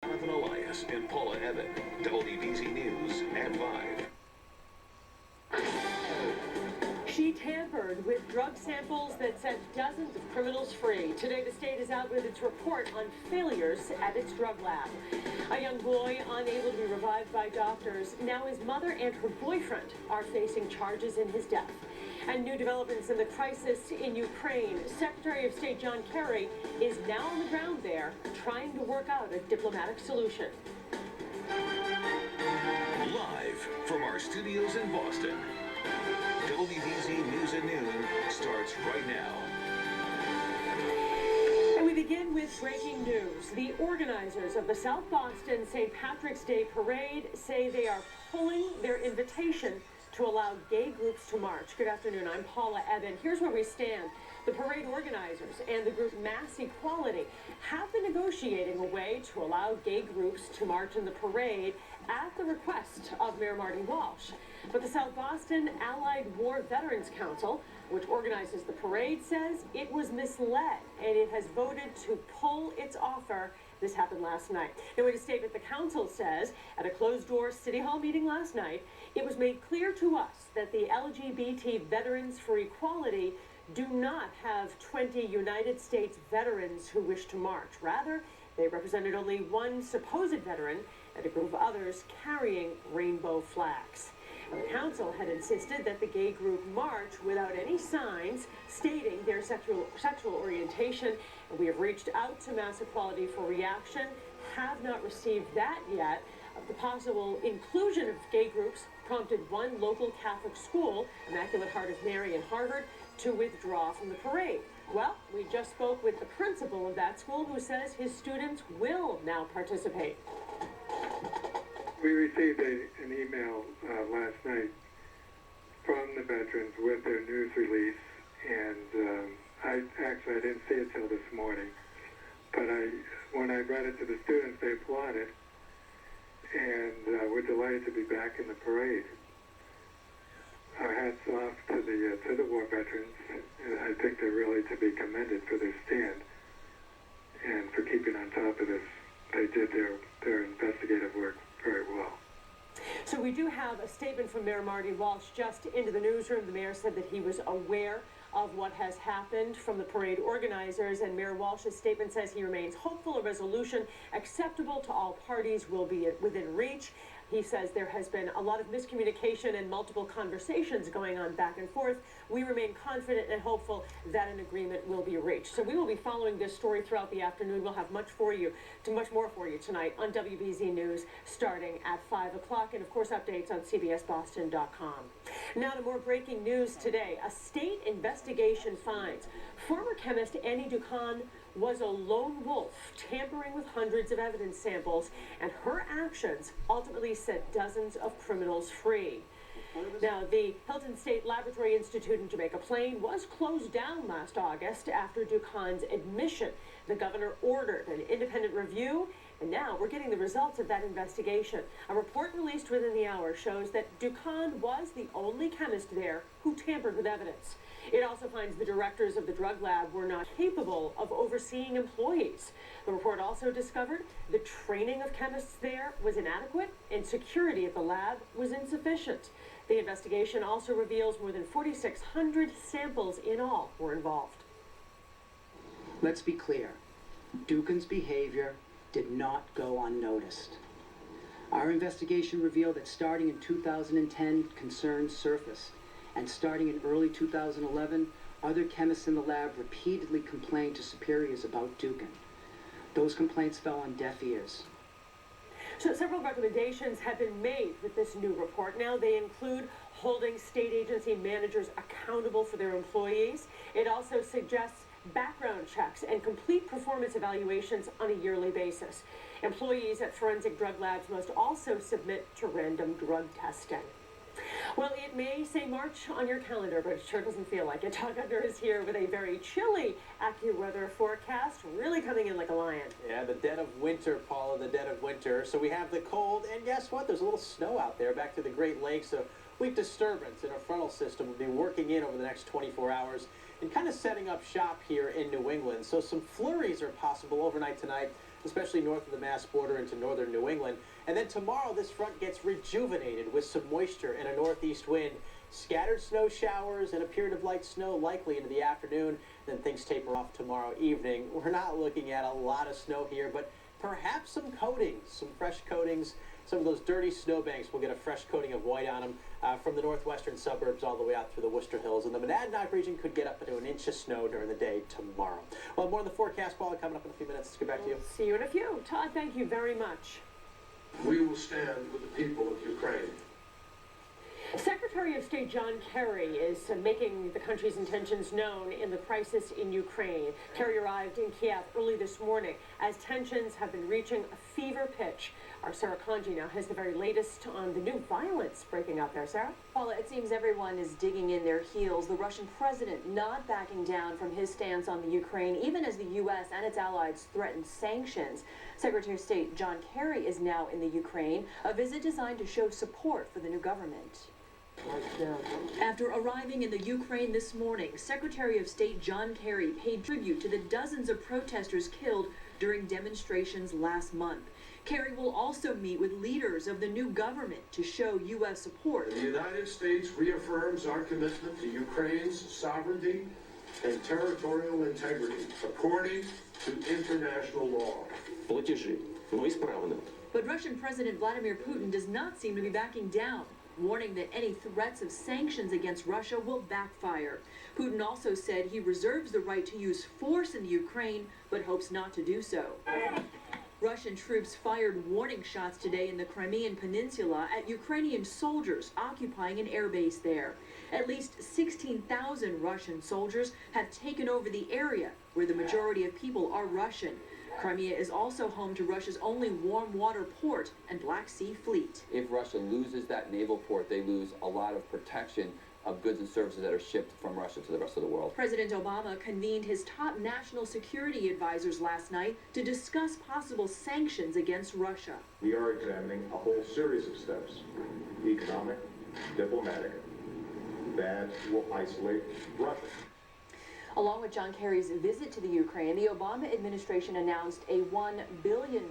Jonathan Elias and Paula Evan, WBZ News at 5. She tampered with drug samples that set dozens of criminals free. Today, the state is out with its report on failures at its drug lab. A young boy unable to be revived by doctors. Now his mother and her boyfriend are facing charges in his death. And new developments in the crisis in Ukraine. Secretary of State John Kerry is now on the ground there, trying to work out a diplomatic solution. Live from our studios in Boston, WBZ News at Noon starts right now. And we begin with breaking news. The organizers of the South Boston St. Patrick's Day Parade say they are pulling their invitation to allow gay groups to march. Good afternoon, I'm Paula Evan. Here's where we stand. The parade organizers and the group Mass Equality have been negotiating a way to allow gay groups to march in the parade at the request of Mayor Marty Walsh. But the South Boston Allied War Veterans Council, which organizes the parade, says it was misled and it has voted to pull its offer. This happened last night. In a statement, the council says at a closed-door City Hall meeting last night, it was made clear to us that the LGBT Veterans for Equality do not have 20 United States veterans who wish to march. Rather, they represented only one supposed veteran and a group of others carrying rainbow flags. The council had insisted that the gay group march without any signs stating their sexual orientation, and we have reached out to Mass Equality for reaction, have not received that yet. The possible inclusion of gay groups prompted one local Catholic school, Immaculate Heart of Mary in Harvard, to withdraw from the parade. Well, we just spoke with the principal of that school, who says his students will now participate. We received an email last night from the veterans with their news release, and I didn't see it till this morning, but when I read it to the students, they applauded, and we're delighted to be back in the parade. Our hats off to the war veterans, and I think they're really to be commended for their stand and for keeping on top of this. They did their investigative work very well. So we do have a statement from Mayor Marty Walsh just into the newsroom. The mayor said that he was aware of what has happened from the parade organizers, and Mayor Walsh's statement says he remains hopeful a resolution acceptable to all parties will be within reach. He says there has been a lot of miscommunication and multiple conversations going on back and forth. We remain confident and hopeful that an agreement will be reached. So we will be following this story throughout the afternoon. We'll have much more for you tonight on WBZ News starting at 5 o'clock, and of course updates on CBSBoston.com. Now to more breaking news today. A state investigation finds former chemist Annie Ducan was a lone wolf tampering with hundreds of evidence samples, and her actions ultimately set dozens of criminals free. Now, the Hilton State Laboratory Institute in Jamaica Plain was closed down last August after Ducan's admission. The governor ordered an independent review, and now we're getting the results of that investigation. A report released within the hour shows that Ducan was the only chemist there who tampered with evidence. It also finds the directors of the drug lab were not capable of overseeing employees. The report also discovered the training of chemists there was inadequate and security at the lab was insufficient. The investigation also reveals more than 4,600 samples in all were involved. Let's be clear. Ducan's behavior did not go unnoticed. Our investigation revealed that starting in 2010, concerns surfaced. And starting in early 2011, other chemists in the lab repeatedly complained to superiors about Ducan. Those complaints fell on deaf ears. So several recommendations have been made with this new report. Now they include holding state agency managers accountable for their employees. It also suggests background checks and complete performance evaluations on a yearly basis. Employees at forensic drug labs must also submit to random drug testing. Well, it may say March on your calendar, but it sure doesn't feel like it. Doug Under is here with a very chilly AccuWeather forecast, really coming in like a lion. Yeah, the dead of winter, Paula, the dead of winter. So we have the cold, and guess what? There's a little snow out there back to the Great Lakes. A weak disturbance in a frontal system will be working in over the next 24 hours and kind of setting up shop here in New England. So some flurries are possible overnight tonight. especially north of the Mass border into northern New England. And then tomorrow, this front gets rejuvenated with some moisture and a northeast wind. Scattered snow showers and a period of light snow likely into the afternoon. Then things taper off tomorrow evening. We're not looking at a lot of snow here, but perhaps some coatings, some fresh coatings. Some of those dirty snowbanks will get a fresh coating of white on them from the northwestern suburbs all the way out through the Worcester Hills. And the Monadnock region could get up to an inch of snow during the day tomorrow. Well, more on the forecast, Paula, coming up in a few minutes. Let's get back to you. See you in a few. Todd, thank you very much. We will stand with the people of Ukraine. Secretary of State John Kerry is making the country's intentions known in the crisis in Ukraine. Kerry arrived in Kiev early this morning as tensions have been reaching a fever pitch. Our Sarah Kanji now has the very latest on the new violence breaking out there. Sarah? Paula, it seems everyone is digging in their heels. The Russian president not backing down from his stance on the Ukraine, even as the U.S. and its allies threaten sanctions. Secretary of State John Kerry is now in the Ukraine, a visit designed to show support for the new government. After arriving in the Ukraine this morning, Secretary of State John Kerry paid tribute to the dozens of protesters killed during demonstrations last month. Kerry will also meet with leaders of the new government to show U.S. support. The United States reaffirms our commitment to Ukraine's sovereignty and territorial integrity according to international law. But Russian President Vladimir Putin does not seem to be backing down, warning that any threats of sanctions against Russia will backfire. Putin also said he reserves the right to use force in the Ukraine, but hopes not to do so. Russian troops fired warning shots today in the Crimean Peninsula at Ukrainian soldiers occupying an airbase there. At least 16,000 Russian soldiers have taken over the area, where the majority of people are Russian. Crimea is also home to Russia's only warm water port and Black Sea fleet. If Russia loses that naval port, they lose a lot of protection of goods and services that are shipped from Russia to the rest of the world. President Obama convened his top national security advisors last night to discuss possible sanctions against Russia. We are examining a whole series of steps, economic, diplomatic, that will isolate Russia. Along with John Kerry's visit to the Ukraine, the Obama administration announced a $1 billion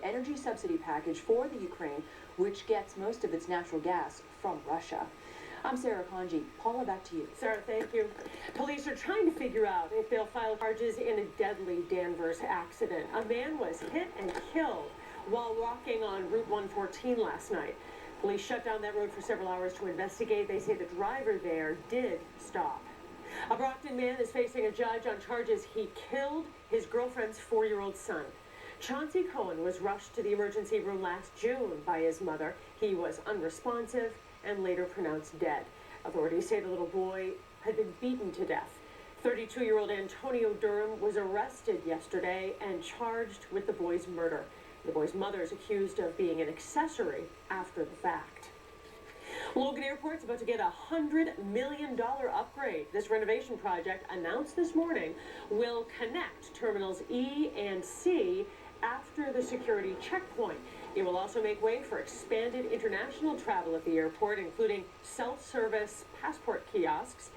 energy subsidy package for the Ukraine, which gets most of its natural gas from Russia. I'm Sarah Kanji. Paula, back to you. Sarah, thank you. Police are trying to figure out if they'll file charges in a deadly Danvers accident. A man was hit and killed while walking on Route 114 last night. Police shut down that road for several hours to investigate. They say the driver there did stop. A Brockton man is facing a judge on charges he killed his girlfriend's 4-year-old son. Chauncey Cohen was rushed to the emergency room last June by his mother. He was unresponsive and later pronounced dead. Authorities say the little boy had been beaten to death. 32-year-old Antonio Durham was arrested yesterday and charged with the boy's murder. The boy's mother is accused of being an accessory after the fact. Logan Airport's about to get a $100 million upgrade. This renovation project, announced this morning, will connect terminals E and C after the security checkpoint. It will also make way for expanded international travel at the airport, including self-service passport kiosks.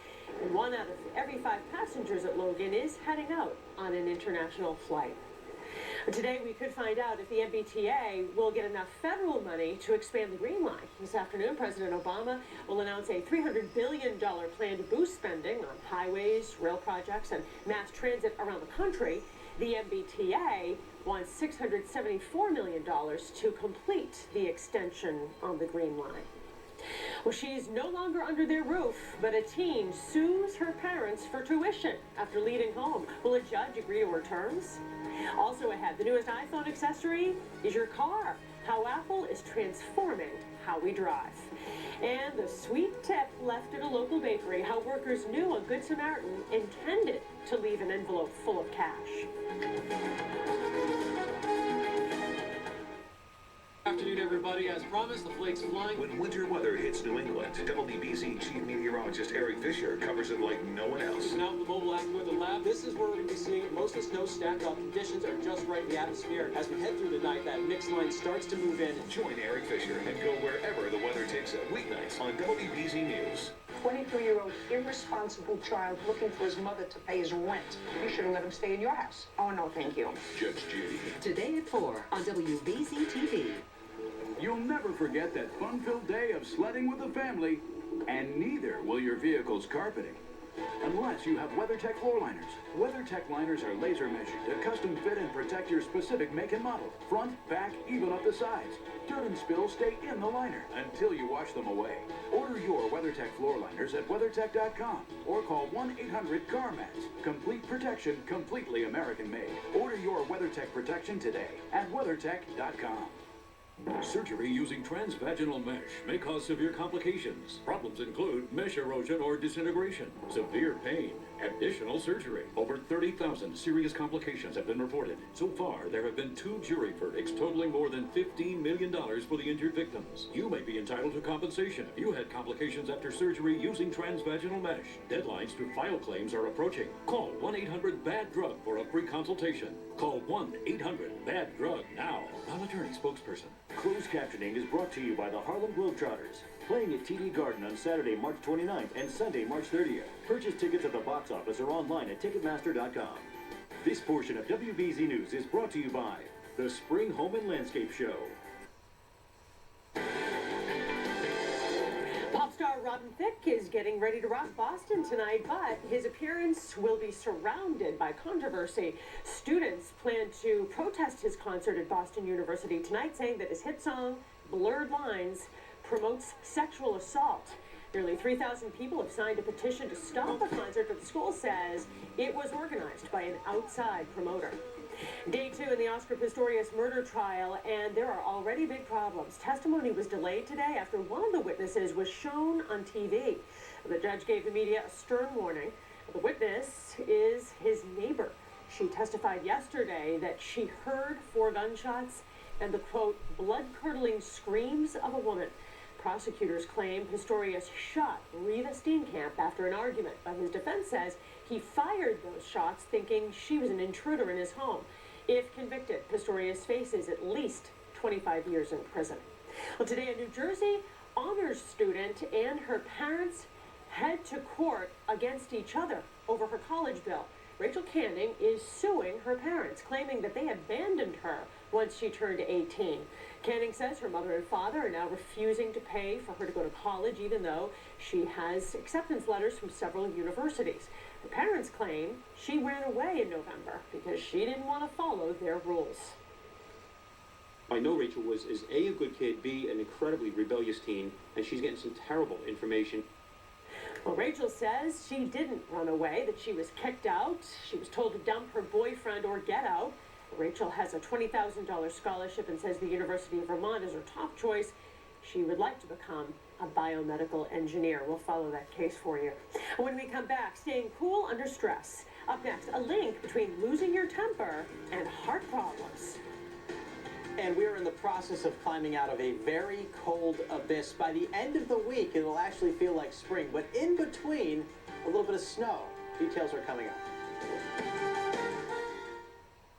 And 1 out of every 5 passengers at Logan is heading out on an international flight. Today, we could find out if the MBTA will get enough federal money to expand the Green Line. This afternoon, President Obama will announce a $300 billion plan to boost spending on highways, rail projects, and mass transit around the country. The MBTA wants $674 million to complete the extension on the Green Line. Well, she's no longer under their roof, but a teen sues her parents for tuition after leaving home. Will a judge agree to her terms? Also ahead, the newest iPhone accessory is your car. How Apple is transforming how we drive. And the sweet tip left at a local bakery, how workers knew a Good Samaritan intended to leave an envelope full of cash. Afternoon, everybody. As promised, the flakes flying. When winter weather hits New England, WBZ Chief Meteorologist Eric Fisher covers it like no one else. And out in the mobile weather lab, this is where we're going to be seeing most of the snow stacked up. Conditions are just right in the atmosphere. As we head through the night, that mix line starts to move in. Join Eric Fisher and go wherever the weather takes us. Weeknights on WBZ News. 22-year-old irresponsible child looking for his mother to pay his rent. You should have let him stay in your house. Oh, no, thank you. Judge Judy. Today at 4 on WBZ TV. You'll never forget that fun-filled day of sledding with the family, and neither will your vehicle's carpeting. Unless you have WeatherTech floor liners. WeatherTech liners are laser measured to custom fit and protect your specific make and model. Front, back, even up the sides. Dirt and spills stay in the liner until you wash them away. Order your WeatherTech floor liners at WeatherTech.com or call 1-800-CAR-MAX. Complete protection, completely American made. Order your WeatherTech protection today at WeatherTech.com. Surgery using transvaginal mesh may cause severe complications. Problems include mesh erosion or disintegration, severe pain, additional surgery. Over 30,000 serious complications have been reported. So far, there have been 2 jury verdicts totaling more than $15 million for the injured victims. You may be entitled to compensation if you had complications after surgery using transvaginal mesh. Deadlines to file claims are approaching. Call 1-800-BAD-DRUG for a free consultation. Call 1-800-BAD-DRUG now. Non-attorney spokesperson. Closed captioning is brought to you by the Harlem Globetrotters, playing at TD Garden on Saturday, March 29th and Sunday, March 30th. Purchase tickets at the box office or online at Ticketmaster.com. This portion of WBZ News is brought to you by the Spring Home and Landscape Show. Pop star Robin Thicke is getting ready to rock Boston tonight, but his appearance will be surrounded by controversy. Students plan to protest his concert at Boston University tonight, saying that his hit song, Blurred Lines, promotes sexual assault. Nearly 3,000 people have signed a petition to stop the concert, but the school says it was organized by an outside promoter. Day 2 in the Oscar Pistorius murder trial, and there are already big problems. Testimony was delayed today after one of the witnesses was shown on TV. The judge gave the media a stern warning. The witness is his neighbor. She testified yesterday that she heard 4 gunshots and the, quote, blood-curdling screams of a woman. Prosecutors claim Pistorius shot Reva Steenkamp after an argument, but his defense says he fired those shots thinking she was an intruder in his home. If convicted, Pistorius faces at least 25 years in prison. Well, today a New Jersey honors student and her parents head to court against each other over her college bill. Rachel Canning is suing her parents, claiming that they abandoned her once she turned 18. Canning says her mother and father are now refusing to pay for her to go to college, even though she has acceptance letters from several universities. The parents claim she ran away in November because she didn't want to follow their rules. I know Rachel is A, a good kid, B, an incredibly rebellious teen, and she's getting some terrible information. Well, Rachel says she didn't run away, that she was kicked out. She was told to dump her boyfriend or get out. Rachel has a $20,000 scholarship and says the University of Vermont is her top choice. She would like to become a biomedical engineer. We'll follow that case for you. When we come back, staying cool under stress. Up next, a link between losing your temper and heart problems. And we're in the process of climbing out of a very cold abyss. By the end of the week, it'll actually feel like spring, but in between, a little bit of snow. Details are coming up.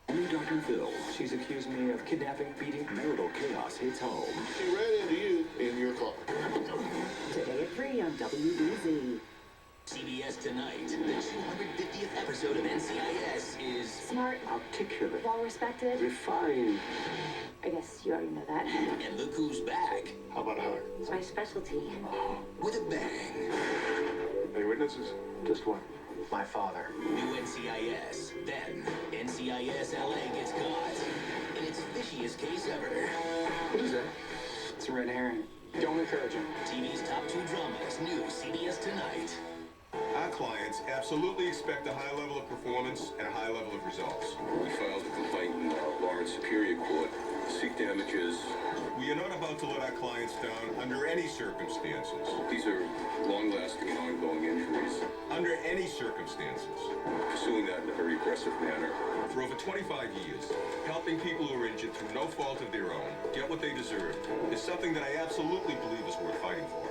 New Dr. Phil. She's accused me of kidnapping, beating. Marital chaos hits home. She ran into you in your car. Today at 3 on WBZ. CBS Tonight, the 250th episode of NCIS is Smart, articulate, well-respected, refined. I guess you already know that. And look who's back. How about her? It's my specialty. With a bang. Any witnesses? Just one. My father. New NCIS. Then, NCIS LA gets caught. In its fishiest case ever. What is that? It's a red herring. Don't encourage him. TV's top 2 dramas, new CBS Tonight. Our clients absolutely expect a high level of performance and a high level of results. We filed a complaint in Lawrence Superior Court to seek damages. We are not about to let our clients down under any circumstances. These are long-lasting and ongoing injuries. Under any circumstances. Pursuing that in a very aggressive manner. For over 25 years, helping people who are injured through no fault of their own get what they deserve is something that I absolutely believe is worth fighting for.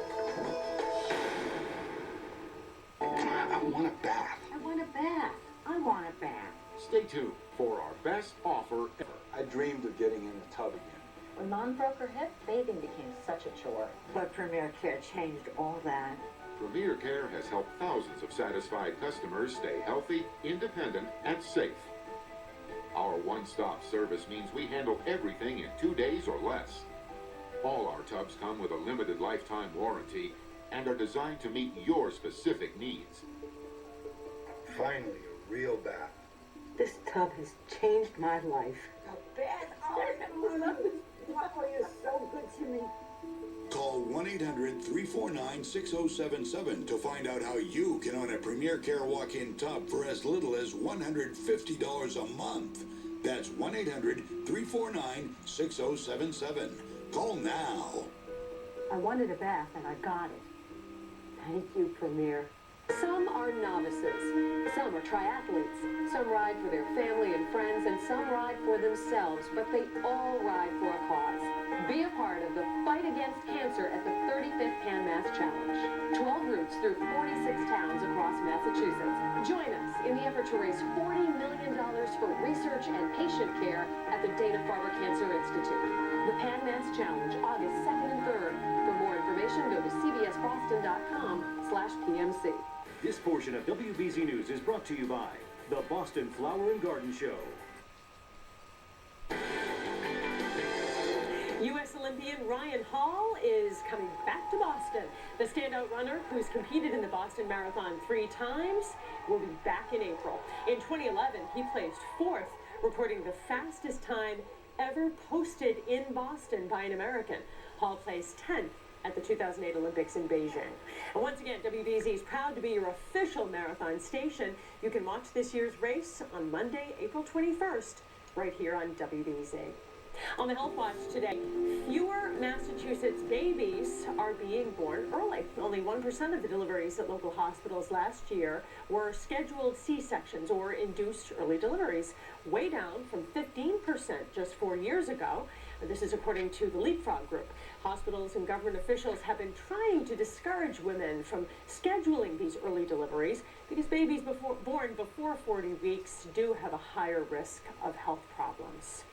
I want a bath. I want a bath. I want a bath. Stay tuned for our best offer ever. I dreamed of getting in the tub again. When Mom broke her hip, bathing became such a chore. But Premier Care changed all that. Premier Care has helped thousands of satisfied customers stay healthy, independent, and safe. Our one-stop service means we handle everything in 2 days or less. All our tubs come with a limited lifetime warranty and are designed to meet your specific needs. Finally, a real bath. This tub has changed my life. The bath? Oh, I love this. Wow, you're so good to me. Call 1-800-349-6077 to find out how you can own a Premier Care walk-in tub for as little as $150 a month. That's 1-800-349-6077. Call now. I wanted a bath and I got it. Thank you, Premier. Some are novices, some are triathletes, some ride for their family and friends, and some ride for themselves, but they all ride for a cause. Be a part of the fight against cancer at the 35th Pan Mass Challenge. 12 routes through 46 towns across Massachusetts. Join us in the effort to raise $40 million for research and patient care at the Dana-Farber Cancer Institute. The Pan Mass Challenge, August 2nd and 3rd. For more information, go to cbsboston.com/PMC. This portion of WBZ News is brought to you by the Boston Flower and Garden Show. U.S. Olympian Ryan Hall is coming back to Boston. The standout runner, who's competed in the Boston Marathon 3 times, will be back in April. In 2011, he placed 4th, recording the fastest time ever posted in Boston by an American. Hall placed 10th at the 2008 Olympics in Beijing. And once again, WBZ is proud to be your official marathon station. You can watch this year's race on Monday, April 21st, right here on WBZ. On the Health Watch today, fewer Massachusetts babies are being born early. Only 1% of the deliveries at local hospitals last year were scheduled C-sections or induced early deliveries, way down from 15% just 4 years ago. This is according to the Leapfrog Group. Hospitals and government officials have been trying to discourage women from scheduling these early deliveries because babies born before 40 weeks do have a higher risk of health problems.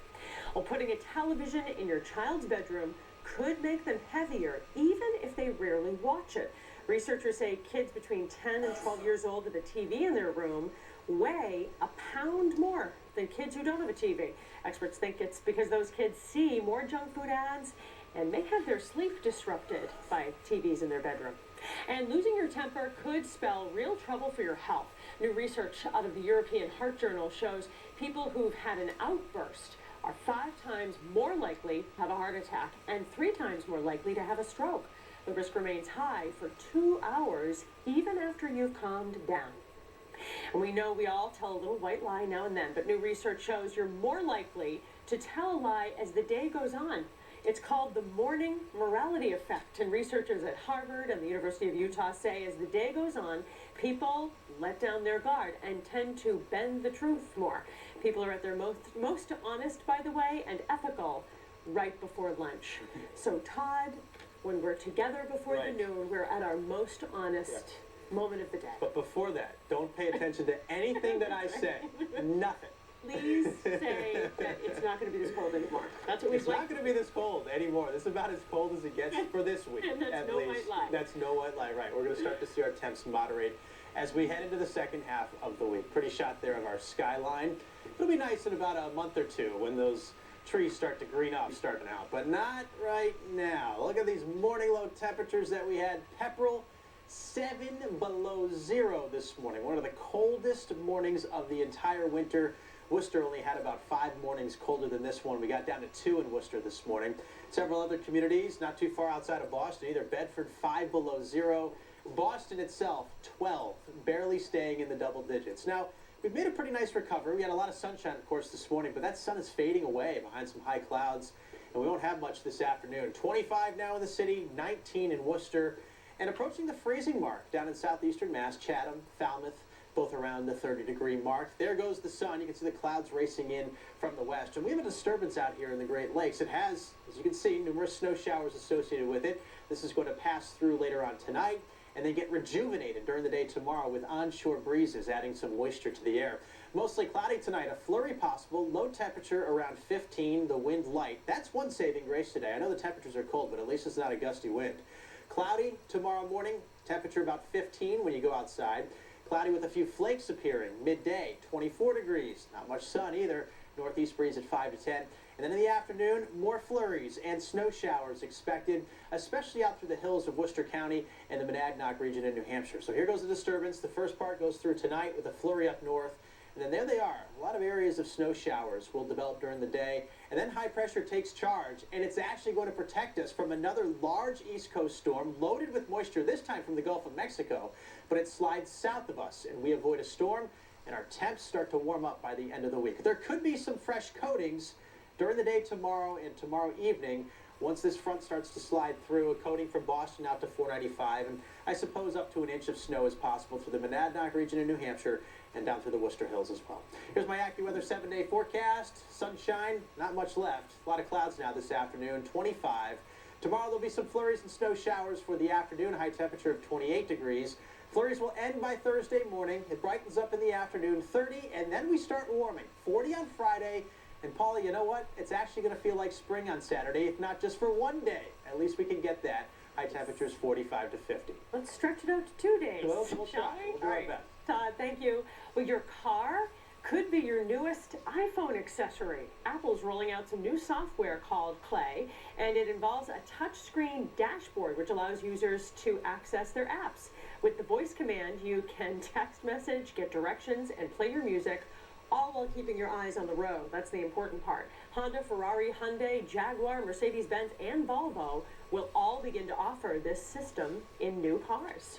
Well, putting a television in your child's bedroom could make them heavier, even if they rarely watch it. Researchers say kids between 10 and 12 years old with a TV in their room weigh a pound more than kids who don't have a TV. Experts think it's because those kids see more junk food ads and may have their sleep disrupted by TVs in their bedroom. And losing your temper could spell real trouble for your health. New research out of the European Heart Journal shows people who've had an outburst are 5 times more likely to have a heart attack and 3 times more likely to have a stroke. The risk remains high for 2 hours, even after you've calmed down. And we know we all tell a little white lie now and then, but new research shows you're more likely to tell a lie as the day goes on. It's called the morning morality effect, and researchers at Harvard and the University of Utah say as the day goes on, people let down their guard and tend to bend the truth more. People are at their most honest, by the way, and ethical right before lunch. So, Todd, when we're together before the noon, we're at our most honest moment of the day. But before that, don't pay attention to anything that I say. Nothing. Please say that it's not going to be this cold anymore. That's what we'd It's like. not going to be this cold anymore. This is about as cold as it gets for this week. And that's at no least. white lie. That's no white lie, right. We're going to start to see our temps moderate as we head into the second half of the week. Pretty shot there of our skyline. It'll be nice in about a month or two when those trees start to green up starting out, but not right now. Look at these morning low temperatures that we had. Pepperell, 7 below 0 this morning. One of the coldest mornings of the entire winter. Worcester only had about 5 mornings colder than this one. We got down to 2 in Worcester this morning. Several other communities not too far outside of Boston, either Bedford, 5 below 0. Boston itself, 12, barely staying in the double digits. Now, we've made a pretty nice recovery. We had a lot of sunshine, of course, this morning, but that sun is fading away behind some high clouds, and we won't have much this afternoon. 25 now in the city, 19 in Worcester, and approaching the freezing mark down in southeastern Mass, Chatham, Falmouth, both around the 30-degree mark. There goes the sun. You can see the clouds racing in from the west. And we have a disturbance out here in the Great Lakes. It has, as you can see, numerous snow showers associated with it. This is going to pass through later on tonight and then get rejuvenated during the day tomorrow with onshore breezes adding some moisture to the air. Mostly cloudy tonight, a flurry possible, low temperature around 15, the wind light. That's one saving grace today. I know the temperatures are cold, but at least it's not a gusty wind. Cloudy tomorrow morning, temperature about 15 when you go outside. Cloudy with a few flakes appearing. Midday, 24 degrees. Not much sun either. Northeast breeze at 5 to 10. And then in the afternoon, more flurries and snow showers expected, especially out through the hills of Worcester County and the Monadnock region in New Hampshire. So here goes the disturbance. The first part goes through tonight with a flurry up north. And then there they are. A lot of areas of snow showers will develop during the day. And then high pressure takes charge. And it's actually going to protect us from another large East Coast storm loaded with moisture, this time from the Gulf of Mexico. But it slides south of us, and we avoid a storm, and our temps start to warm up by the end of the week. There could be some fresh coatings during the day tomorrow and tomorrow evening. Once this front starts to slide through, a coating from Boston out to 495, and I suppose up to an inch of snow is possible through the Monadnock region in New Hampshire and down through the Worcester Hills as well. Here's my AccuWeather 7-day forecast. Sunshine, not much left. A lot of clouds now this afternoon, 25. Tomorrow there'll be some flurries and snow showers for the afternoon, high temperature of 28 degrees. Flurries will end by Thursday morning. It brightens up in the afternoon, 30, and then we start warming. 40 on Friday. And Paula, you know what? It's actually going to feel like spring on Saturday, if not just for one day. At least we can get that. High temperatures 45 to 50. Let's stretch it out to 2 days. We'll shall try. we? We'll do our best. Todd, thank you. Well, your car could be your newest iPhone accessory. Apple's rolling out some new software called Clay, and it involves a touchscreen dashboard which allows users to access their apps. With the voice command, you can text message, get directions, and play your music, all while keeping your eyes on the road. That's the important part. Honda, Ferrari, Hyundai, Jaguar, Mercedes-Benz, and Volvo will all begin to offer this system in new cars.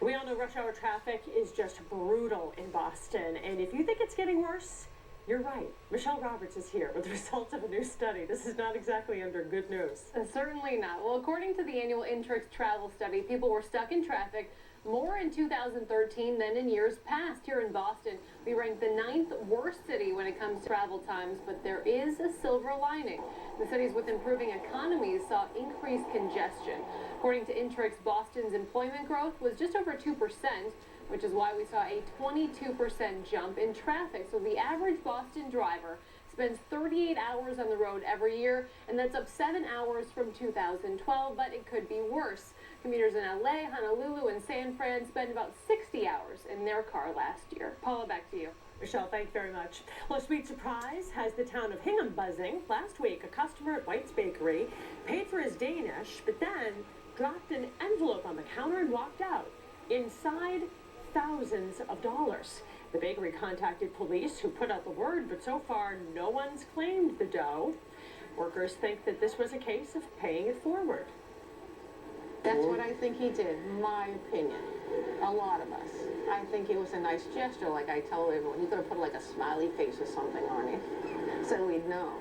We all know rush hour traffic is just brutal in Boston, and if you think it's getting worse, you're right. Michelle Roberts is here with the results of a new study. This is not exactly under good news. Certainly not. Well, according to the annual Intrix travel study, people were stuck in traffic more in 2013 than in years past. Here in Boston, we ranked the 9th worst city when it comes to travel times, but there is a silver lining. The cities with improving economies saw increased congestion. According to Intrix, Boston's employment growth was just over 2%, which is why we saw a 22% jump in traffic. So the average Boston driver spends 38 hours on the road every year, and that's up 7 hours from 2012, but it could be worse. Commuters in LA, Honolulu, and San Fran spent about 60 hours in their car last year. Paula, back to you. Michelle, thanks very much. Well, a sweet surprise has the town of Hingham buzzing. Last week, a customer at White's Bakery paid for his Danish, but then dropped an envelope on the counter and walked out. Inside, thousands of dollars. The bakery contacted police, who put out the word, but so far no one's claimed the dough. Workers think that this was a case of paying it forward. That's what I think he did, my opinion. A lot of us. I think it was a nice gesture, like I tell everyone. You could have put like a smiley face or something on it, so we'd know.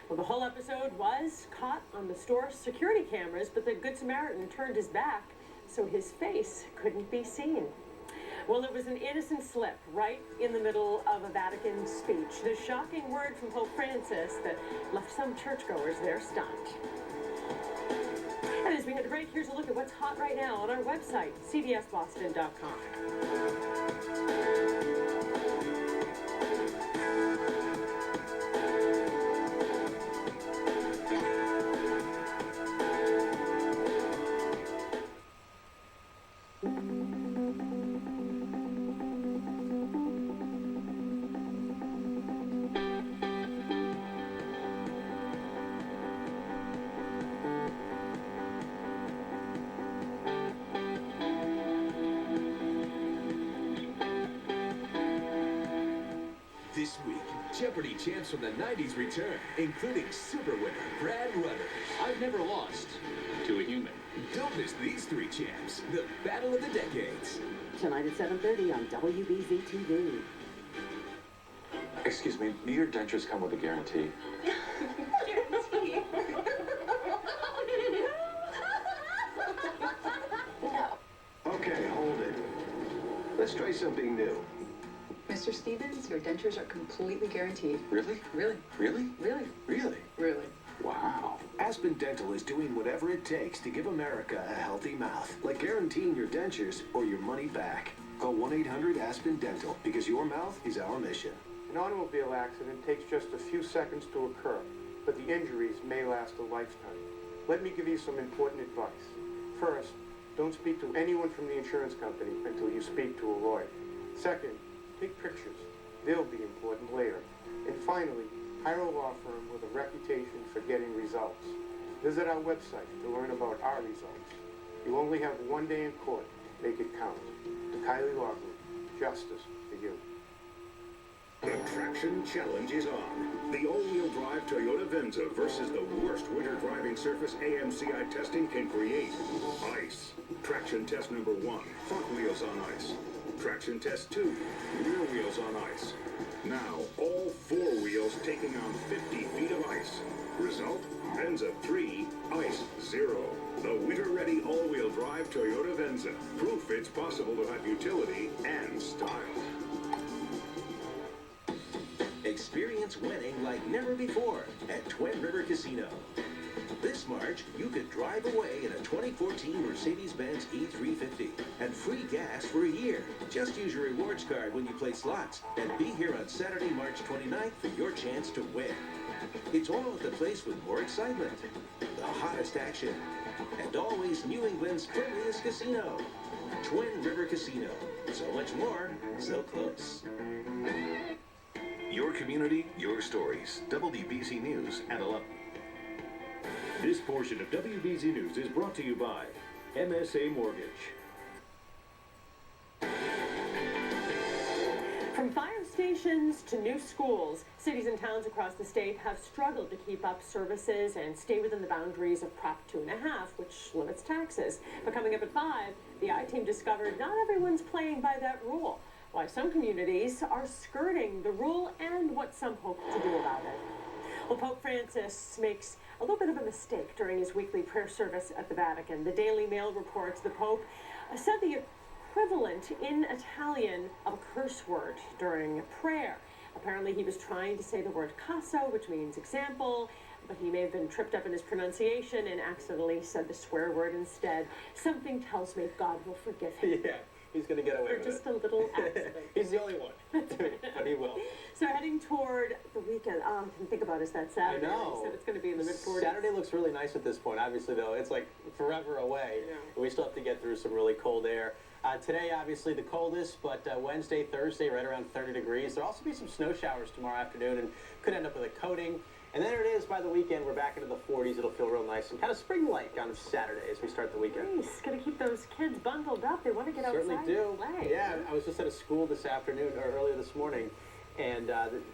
Well, the whole episode was caught on the store's security cameras, but the Good Samaritan turned his back, so his face couldn't be seen. Well, it was an innocent slip right in the middle of a Vatican speech. The shocking word from Pope Francis that left some churchgoers there stunned. And as we head to break, here's a look at what's hot right now on our website, cbsboston.com. This week, Jeopardy champs from the 90s return, including super winner Brad Rutter. I've never lost to a human. Don't miss these three champs, the battle of the decades. Tonight at 7:30 on WBZ TV. Excuse me, do your dentures come with a guarantee? Guarantee? No. Okay, hold it. Let's try something new. Mr. Stevens, your dentures are completely guaranteed. Really? Really? Really? Really? Really? Really? Wow. Aspen Dental is doing whatever it takes to give America a healthy mouth, like guaranteeing your dentures or your money back. Call 1-800-ASPEN-DENTAL, because your mouth is our mission. An automobile accident takes just a few seconds to occur, but the injuries may last a lifetime. Let me give you some important advice. First, don't speak to anyone from the insurance company until you speak to a lawyer. Second, take pictures. They'll be important later. And finally, hire a law firm with a reputation for getting results. Visit our website to learn about our results. You only have one day in court. Make it count. The Kiley Law Group. Justice for you. The Traction Challenge is on. The all-wheel drive Toyota Venza versus the worst winter driving surface AMCI testing can create. Ice. Traction test number 1, front wheels on ice. Traction test 2, rear wheels on ice. Now, all 4 wheels taking on 50 feet of ice. Result, Venza 3, ice 0. The winter-ready all-wheel drive Toyota Venza. Proof it's possible to have utility and style. Experience winning like never before at Twin River Casino. This March, you could drive away in a 2014 Mercedes-Benz E350 and free gas for a year. Just use your rewards card when you play slots and be here on Saturday, March 29th for your chance to win. It's all at the place with more excitement, the hottest action, and always New England's friendliest casino, Twin River Casino. So much more, so close. Your community, your stories. WBZ News at 11. This portion of WBZ News is brought to you by MSA Mortgage. From fire stations to new schools, cities and towns across the state have struggled to keep up services and stay within the boundaries of Prop 2.5, which limits taxes. But coming up at 5, the I-Team discovered not everyone's playing by that rule. Why some communities are skirting the rule and what some hope to do about it. Well, Pope Francis makes a little bit of a mistake during his weekly prayer service at the Vatican. The Daily Mail reports the Pope said the equivalent in Italian of a curse word during prayer. Apparently he was trying to say the word caso, which means example, but he may have been tripped up in his pronunciation and accidentally said the swear word instead. Something tells me God will forgive him. Yeah. He's going to get away with it. Just a little accident. He's the only one, but he will. So heading toward the weekend, all I can think about is that Saturday. I know. He said it's going to be in the mid-40s. Saturday looks really nice at this point. Obviously, though, it's like forever away. Yeah. We still have to get through some really cold air. Today, obviously, the coldest, but Wednesday, Thursday, right around 30 degrees. There'll also be some snow showers tomorrow afternoon and could end up with a coating. And then it is, by the weekend, we're back into the 40s. It'll feel real nice and kind of spring-like on Saturday as we start the weekend. Nice. Got to keep those kids bundled up. They want to get outside Certainly do. and play. Yeah, I was just at a school this afternoon, or earlier this morning, and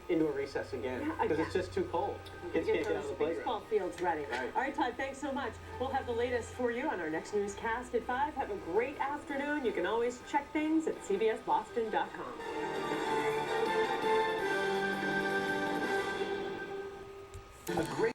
indoor recess again, because it's just too cold. Kids can't get out of the playground. Baseball fields ready. Right. All right, Todd, thanks so much. We'll have the latest for you on our next newscast at 5. Have a great afternoon. You can always check things at cbsboston.com. A great